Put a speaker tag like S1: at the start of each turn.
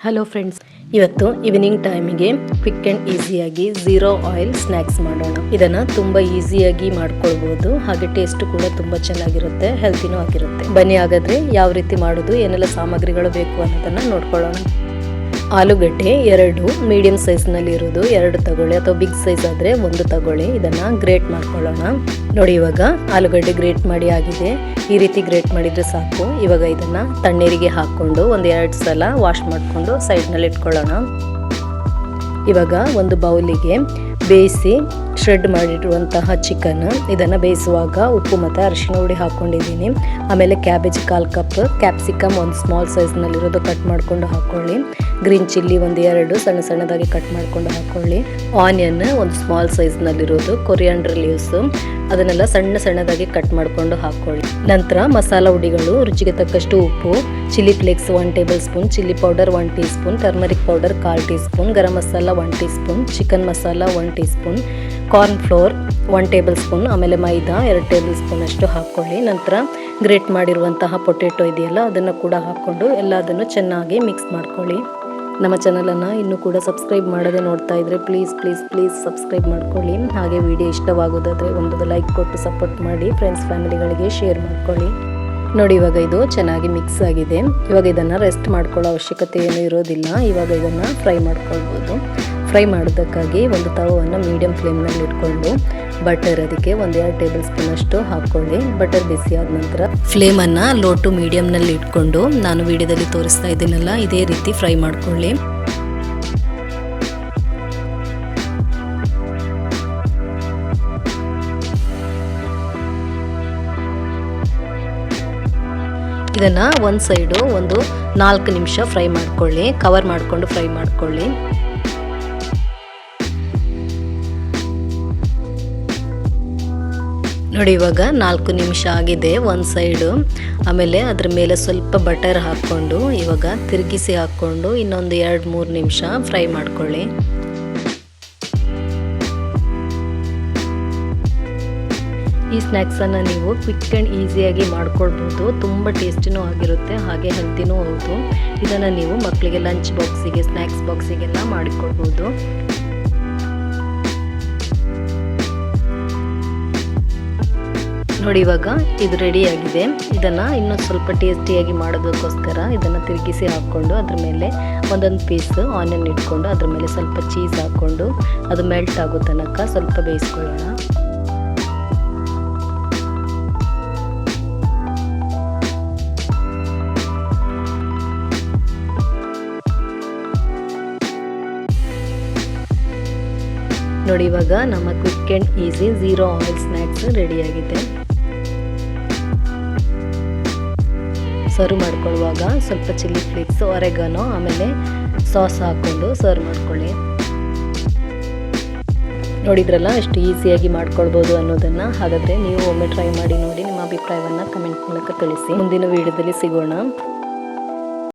S1: Hello friends, ಇವತ್ತು evening ಟೈಮಿಗೆ quick and ಈಸಿಯಾಗಿ ಝೀರೋ ಆಯಿಲ್ ಸ್ನ್ಯಾಕ್ಸ್ ಮಾಡೋಣ. ಇದನ್ನು ತುಂಬ ಈಸಿಯಾಗಿ ಮಾಡ್ಕೊಳ್ಬೋದು, ಹಾಗೆ ಟೇಸ್ಟ್ ಕೂಡ ತುಂಬ ಚೆನ್ನಾಗಿರುತ್ತೆ, ಹೆಲ್ತಿನೂ ಆಗಿರುತ್ತೆ. ಬನ್ನಿ ಹಾಗಾದರೆ ಯಾವ ರೀತಿ ಮಾಡೋದು, ಏನೆಲ್ಲ ಸಾಮಗ್ರಿಗಳು ಬೇಕು ಅನ್ನೋದನ್ನು ನೋಡ್ಕೊಳ್ಳೋಣ. ಆಲೂಗಡ್ಡೆ 2 ಮೀಡಿಯಂ ಸೈಜ್ನಲ್ಲಿ ಇರೋದು 2 ತಗೊಳ್ಳಿ, ಅಥವಾ ಬಿಗ್ ಸೈಜ್ ಆದರೆ 1 ತಗೊಳ್ಳಿ. ಇದನ್ನು ಗ್ರೇಟ್ ಮಾಡ್ಕೊಳ್ಳೋಣ. ನೋಡಿ, ಇವಾಗ ಆಲೂಗಡ್ಡೆ ಗ್ರೇಟ್ ಮಾಡಿ ಆಗಿದೆ. ಈ ರೀತಿ ಗ್ರೇಟ್ ಮಾಡಿದರೆ ಸಾಕು. ಇವಾಗ ಇದನ್ನು ತಣ್ಣೀರಿಗೆ ಹಾಕ್ಕೊಂಡು 1-2 ಸಲ ವಾಶ್ ಮಾಡಿಕೊಂಡು ಸೈಡ್ನಲ್ಲಿ ಇಟ್ಕೊಳ್ಳೋಣ. ಇವಾಗ ಒಂದು ಬೌಲಿಗೆ ಬೇಯಿಸಿ ಶ್ರೆಡ್ ಮಾಡಿರುವಂತಹ ಚಿಕನ್, ಇದನ್ನು ಬೇಯಿಸುವಾಗ ಉಪ್ಪು ಮತ್ತು ಅರಿಶಿನ ಹುಡಿ ಹಾಕ್ಕೊಂಡಿದ್ದೀನಿ. ಆಮೇಲೆ ಕ್ಯಾಬೇಜ್ 1/4 ಕಪ್, ಕ್ಯಾಪ್ಸಿಕಮ್ 1 ಸ್ಮಾಲ್ ಸೈಜ್ನಲ್ಲಿರೋದು ಕಟ್ ಮಾಡಿಕೊಂಡು ಹಾಕ್ಕೊಳ್ಳಿ. ಗ್ರೀನ್ ಚಿಲ್ಲಿ 1-2 ಸಣ್ಣ ಸಣ್ಣದಾಗಿ ಕಟ್ ಮಾಡಿಕೊಂಡು ಹಾಕ್ಕೊಳ್ಳಿ. ಆನಿಯನ್ 1 ಸ್ಮಾಲ್ ಸೈಜ್ನಲ್ಲಿರೋದು, ಕೊರಿಯಾಂಡರ್ ಲೀವ್ಸು ಅದನ್ನೆಲ್ಲ ಸಣ್ಣ ಸಣ್ಣದಾಗಿ ಕಟ್ ಮಾಡಿಕೊಂಡು ಹಾಕ್ಕೊಳ್ಳಿ. ನಂತರ ಮಸಾಲ ಹುಡಿಗಳು, ರುಚಿಗೆ ತಕ್ಕಷ್ಟು ಉಪ್ಪು, chilli flakes 1 tablespoon, chilli powder 1 teaspoon, turmeric powder 1/4 teaspoon, garam masala 1 teaspoon, chicken masala 1 teaspoon, corn flour 1 tablespoon, ಆಮೇಲೆ ಮೈದಾ 2 ಟೇಬಲ್ ಸ್ಪೂನ್ ಅಷ್ಟು ಹಾಕ್ಕೊಳ್ಳಿ. ನಂತರ ಗ್ರೇಟ್ ಮಾಡಿರುವಂತಹ ಪೊಟೆಟೊ ಇದೆಯಲ್ಲ, ಅದನ್ನು ಕೂಡ ಹಾಕ್ಕೊಂಡು ಎಲ್ಲದನ್ನು ಚೆನ್ನಾಗಿ ಮಿಕ್ಸ್ ಮಾಡ್ಕೊಳ್ಳಿ. ನಮ್ಮ ಚಾನಲನ್ನು ಇನ್ನೂ ಕೂಡ ಸಬ್ಸ್ಕ್ರೈಬ್ ಮಾಡದೆ ನೋಡ್ತಾ ಇದ್ದರೆ ಪ್ಲೀಸ್ ಸಬ್ಸ್ಕ್ರೈಬ್ ಮಾಡ್ಕೊಳ್ಳಿ. ಹಾಗೆ ವಿಡಿಯೋ ಇಷ್ಟವಾಗೋದಾದರೆ ಒಂದು ಲೈಕ್ ಕೊಟ್ಟು ಸಪೋರ್ಟ್ ಮಾಡಿ, ಫ್ರೆಂಡ್ಸ್ ಫ್ಯಾಮಿಲಿಗಳಿಗೆ ಶೇರ್ ಮಾಡ್ಕೊಳ್ಳಿ. ನೋಡಿ, ಇವಾಗ ಇದು ಚೆನ್ನಾಗಿ ಮಿಕ್ಸ್ ಆಗಿದೆ. ಇವಾಗ ಇದನ್ನು ರೆಸ್ಟ್ ಮಾಡ್ಕೊಳ್ಳೋ ಅವಶ್ಯಕತೆ ಏನೂ ಇರೋದಿಲ್ಲ. ಇವಾಗ ಇದನ್ನು ಫ್ರೈ ಮಾಡ್ಕೊಳ್ಬೋದು. ಫ್ರೈ ಮಾಡೋದಕ್ಕಾಗಿ ಒಂದು ತವವನ್ನು ಮೀಡಿಯಂ ಫ್ಲೇಮ್ನಲ್ಲಿ ಇಟ್ಕೊಂಡು ಬಟರ್ ಅದಕ್ಕೆ 1-2 ಟೇಬಲ್ ಸ್ಪೂನ್ ಅಷ್ಟು ಹಾಕ್ಕೊಳ್ಳಿ. ಬಟರ್ ಬಿಸಿ ಆದ ನಂತರ ಫ್ಲೇಮನ್ನು ಲೋ ಟು ಮೀಡಿಯಂನಲ್ಲಿ ಇಟ್ಕೊಂಡು, ನಾನು ವಿಡಿಯೋದಲ್ಲಿ ತೋರಿಸ್ತಾ ಇದ್ದೀನಲ್ಲ ಇದೇ ರೀತಿ ಫ್ರೈ ಮಾಡ್ಕೊಳ್ಳಿ. ಇದನ್ನು ಒಂದು ಸೈಡು 4 ನಿಮಿಷ ಫ್ರೈ ಮಾಡ್ಕೊಳ್ಳಿ. ಕವರ್ ಮಾಡಿಕೊಂಡು ಫ್ರೈ ಮಾಡ್ಕೊಳ್ಳಿ. ನೋಡಿ, ಇವಾಗ 4 ನಿಮಿಷ ಆಗಿದೆ ಒಂದು ಸೈಡು. ಆಮೇಲೆ ಅದ್ರ ಮೇಲೆ ಸ್ವಲ್ಪ ಬಟರ್ ಹಾಕ್ಕೊಂಡು ಇವಾಗ ತಿರುಗಿಸಿ ಹಾಕ್ಕೊಂಡು ಇನ್ನೊಂದು 2-3 ನಿಮಿಷ ಫ್ರೈ ಮಾಡ್ಕೊಳ್ಳಿ. ಈ ಸ್ನ್ಯಾಕ್ಸನ್ನು ನೀವು ಕ್ವಿಕ್ ಆ್ಯಂಡ್ ಈಸಿಯಾಗಿ ಮಾಡ್ಕೊಳ್ಬೋದು. ತುಂಬ ಟೇಸ್ಟಿನೂ ಆಗಿರುತ್ತೆ, ಹಾಗೆ ಹೆಲ್ತಿನೂ ಹೌದು. ಇದನ್ನು ನೀವು ಮಕ್ಕಳಿಗೆ ಲಂಚ್ ಬಾಕ್ಸಿಗೆ, ಸ್ನ್ಯಾಕ್ಸ್ ಬಾಕ್ಸಿಗೆಲ್ಲ ಮಾಡಿಕೊಡ್ಬೋದು. ನೋಡಿ, ಇವಾಗ ಇದು ರೆಡಿಯಾಗಿದೆ. ಇದನ್ನು ಇನ್ನೂ ಸ್ವಲ್ಪ ಟೇಸ್ಟಿಯಾಗಿ ಮಾಡೋದಕ್ಕೋಸ್ಕರ ಇದನ್ನು ತಿರುಗಿಸಿ ಹಾಕ್ಕೊಂಡು ಅದ್ರ ಮೇಲೆ ಒಂದೊಂದು ಪೀಸ್ ಆನಿಯನ್ ಇಟ್ಕೊಂಡು ಅದ್ರ ಮೇಲೆ ಸ್ವಲ್ಪ ಚೀಸ್ ಹಾಕ್ಕೊಂಡು ಅದು ಮೆಲ್ಟ್ ಆಗೋ ತನಕ ಸ್ವಲ್ಪ ಬೇಯಿಸ್ಕೊಳ್ಳೋಣ. ನೋಡಿ, ಇವಾಗ ನಮ್ಮ quick and easy zero oil snacks ರೆಡಿಯಾಗಿದೆ. ಸರ್ವ್ ಮಾಡ್ಕೊಳ್ಳುವಾಗ ಸ್ವಲ್ಪ ಚಿಲ್ಲಿ ಫ್ಲೇಕ್ಸ್, ಒರೆಗಾನೋ, ಆಮೇಲೆ ಸಾಸ್ ಹಾಕ್ಕೊಂಡು ಸರ್ವ್ ಮಾಡ್ಕೊಳ್ಳಿ. ನೋಡಿದ್ರಲ್ಲ ಎಷ್ಟು ಈಸಿಯಾಗಿ ಮಾಡ್ಕೊಳ್ಬೋದು ಅನ್ನೋದನ್ನು. ಹಾಗಾದರೆ ನೀವು ಒಮ್ಮೆ ಟ್ರೈ ಮಾಡಿ ನೋಡಿ. ನಿಮ್ಮ ಅಭಿಪ್ರಾಯವನ್ನು ಕಮೆಂಟ್ ಮೂಲಕ ತಿಳಿಸಿ. ಮುಂದಿನ ವಿಡಿಯೋದಲ್ಲಿ ಸಿಗೋಣ.